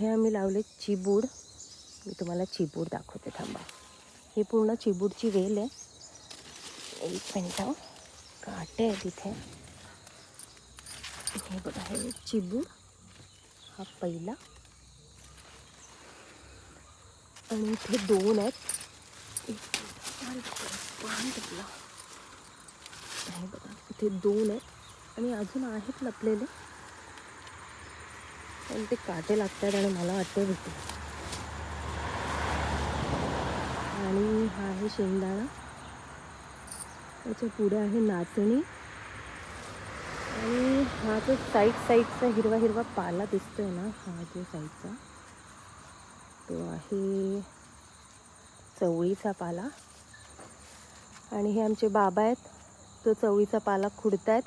हे आम्ही लावले चिबूड. मी तुम्हाला चिबूड दाखवते, थांबा. हे पूर्ण चिबूडची वेल आहे. एक मिनटं, काटे आहे तिथे. हे बघा, हे चिबूड हा पहिला, आणि इथे 2 आहेत. हे बघा, इथे 2 आहेत आणि अजून आहेत लपलेले, पण ते काटे लागतात आणि मला वाटते भीती. आणि हा आहे शेंगदाणा, त्याच्या पुढे आहे नाचणी, आणि हा जो साईडचा हिरवा हिरवा पाला दिसतोय ना, हा जो साईडचा तो आहे चवळीचा पाला. आणि हे आमचे बाबा आहेत, तो चवळीचा पाला खुडतायत.